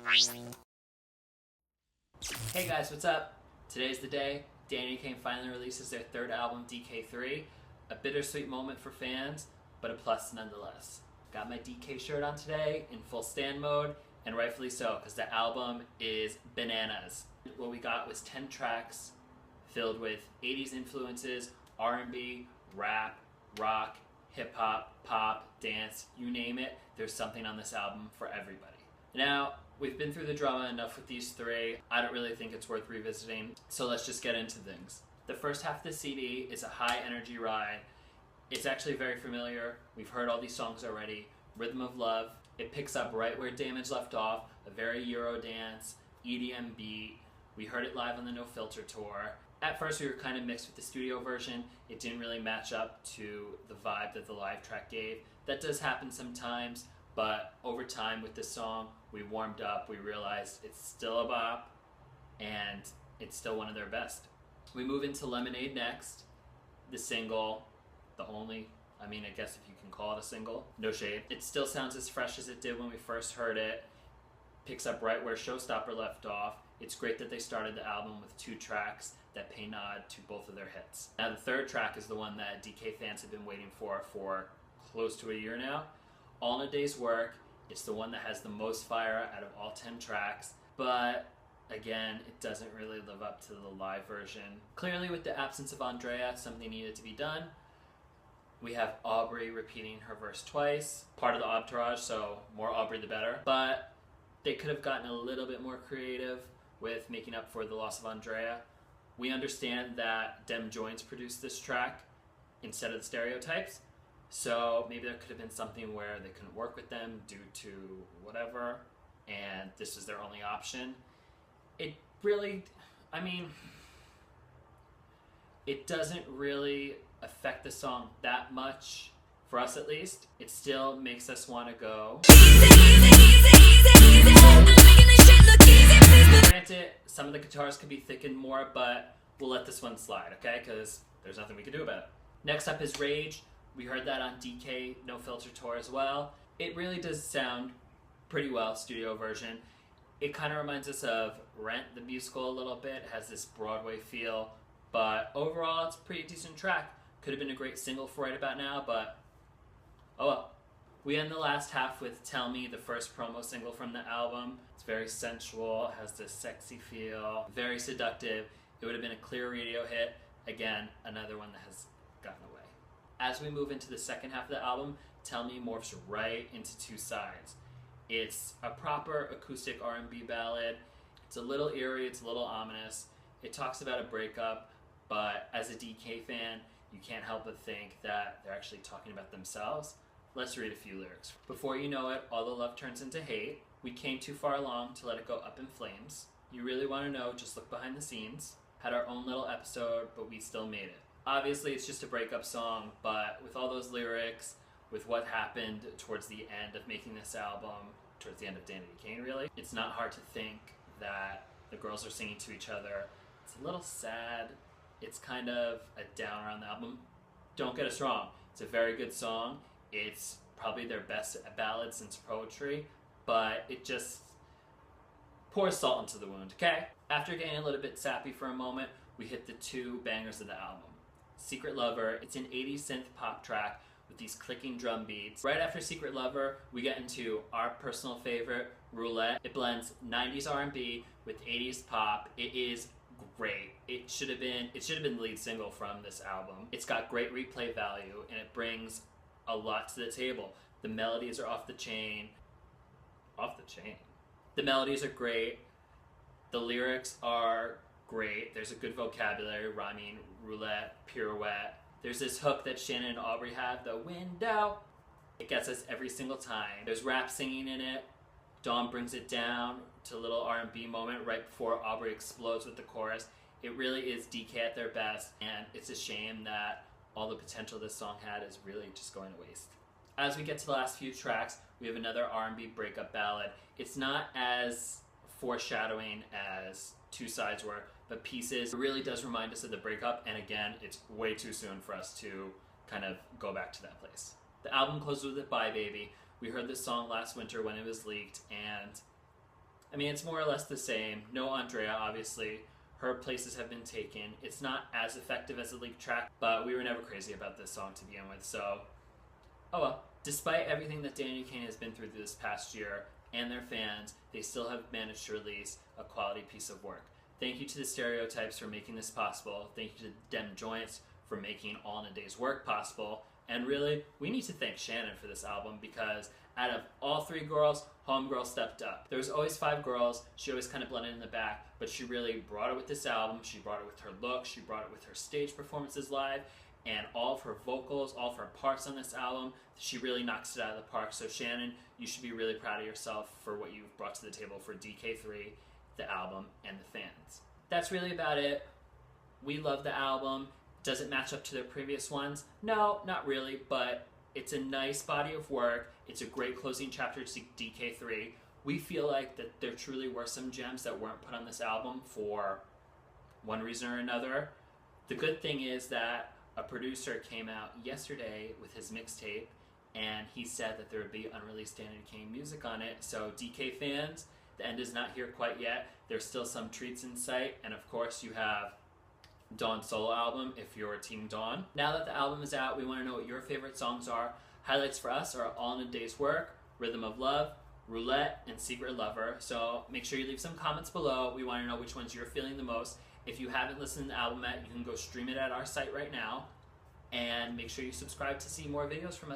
Hey guys, what's up? Today's the day. Danity Kane finally releases their third album, DK3. A bittersweet moment for fans, but a plus nonetheless. Got my DK shirt on today in full stan mode, and rightfully so, because the album is bananas. What we got was 10 tracks filled with 80s influences, R&B, rap, rock, hip-hop, pop, dance, you name it. There's something on this album for everybody. Now, we've been through the drama enough with these three. I don't really think it's worth revisiting, so let's just get into things. The first half of the CD is a high energy ride. It's actually very familiar. We've heard all these songs already. Rhythm of Love. It picks up right where Damage left off, a very Eurodance, EDM beat. We heard it live on the No Filter tour. At first we were kind of mixed with the studio version. It didn't really match up to the vibe that the live track gave. That does happen sometimes, but over time with this song, we warmed up, we realized it's still a bop, and it's still one of their best. We move into Lemonade next, the single, I guess if you can call it a single, no shade. It still sounds as fresh as it did when we first heard it. Picks up right where Showstopper left off. It's great that they started the album with 2 tracks that pay nod to both of their hits. Now the third track is the one that DK fans have been waiting for close to a year now. All in a Day's Work. It's the one that has the most fire out of all 10 tracks, but again, it doesn't really live up to the live version. Clearly with the absence of Andrea, something needed to be done. We have Aubrey repeating her verse twice, part of the entourage, so more Aubrey the better. But they could have gotten a little bit more creative with making up for the loss of Andrea. We understand that Dem Joins produced this track instead of the Stereotypes, so maybe there could have been something where they couldn't work with them due to whatever, and this was their only option. It really, it doesn't really affect the song that much, for us at least. It still makes us want to go. Granted, some of the guitars could be thickened more, but we'll let this one slide, okay? Because there's nothing we can do about it. Next up is Rage. We heard that on DK No Filter tour as well. It really does sound pretty well, studio version. It kind of reminds us of Rent the musical a little bit. It has this Broadway feel, but overall it's a pretty decent track. Could have been a great single for right about now, but oh well. We end the last half with Tell Me, the first promo single from the album. It's very sensual, has this sexy feel, very seductive. It would have been a clear radio hit. Again, another one that has gotten away. As we move into the second half of the album, Tell Me morphs right into 2 sides. It's a proper acoustic R&B ballad. It's a little eerie, it's a little ominous. It talks about a breakup, but as a DK fan, you can't help but think that they're actually talking about themselves. Let's read a few lyrics. Before you know it, all the love turns into hate. We came too far along to let it go up in flames. You really want to know, just look behind the scenes. Had our own little episode, but we still made it. Obviously, it's just a breakup song, but with all those lyrics, with what happened towards the end of making this album, towards the end of Danity Kane really, it's not hard to think that the girls are singing to each other. It's a little sad. It's kind of a downer on the album. Don't get us wrong, it's a very good song. It's probably their best ballad since Poetry, but it just pours salt into the wound, okay? After getting a little bit sappy for a moment, we hit the 2 bangers of the album. Secret Lover, it's an 80s synth pop track with these clicking drum beats. Right after Secret Lover, we get into our personal favorite, Roulette. It blends 90s R&B with 80s pop. It is great. It should have been the lead single from this album. It's got great replay value, and it brings a lot to the table. The melodies are off the chain. The melodies are great. The lyrics are great. There's a good vocabulary, rhyming, roulette, pirouette. There's this hook that Shannon and Aubrey have, the window. It gets us every single time. There's rap singing in it. Dawn brings it down to a little R&B moment right before Aubrey explodes with the chorus. It really is DK at their best, and it's a shame that all the potential this song had is really just going to waste. As we get to the last few tracks, we have another R&B breakup ballad. It's not as foreshadowing as Two Sides were, but Pieces really does remind us of the breakup, and again, it's way too soon for us to kind of go back to that place. The album closes with Bye Baby. We heard this song last winter when it was leaked, and I mean, it's more or less the same. No Andrea, obviously. Her places have been taken. It's not as effective as the leaked track, but we were never crazy about this song to begin with, so oh well. Despite everything that Danity Kane has been through this past year and their fans, they still have managed to release a quality piece of work. Thank you to the Stereotypes for making this possible. Thank you to the Dem Joints for making All in a Day's Work possible. And really, we need to thank Shannon for this album because out of all three girls, Homegirl stepped up. There was always 5 girls. She always kind of blended in the back, but she really brought it with this album. She brought it with her look. She brought it with her stage performances live. And all of her vocals, all of her parts on this album, she really knocks it out of the park. So Shannon, you should be really proud of yourself for what you've brought to the table for DK3, the album, and the fans. That's really about it. We love the album. Does it match up to their previous ones? No, not really, but it's a nice body of work. It's a great closing chapter to DK3. We feel like that there truly were some gems that weren't put on this album for one reason or another. The good thing is that a producer came out yesterday with his mixtape, and he said that there would be unreleased Danity Kane music on it. So DK fans, the end is not here quite yet. There's still some treats in sight, and of course you have Dawn's solo album if you're Team Dawn. Now that the album is out, we want to know what your favorite songs are. Highlights for us are All in a Day's Work, Rhythm of Love, Roulette, and Secret Lover. So make sure you leave some comments below. We want to know which ones you're feeling the most. If you haven't listened to the album yet, you can go stream it at our site right now. And make sure you subscribe to see more videos from us.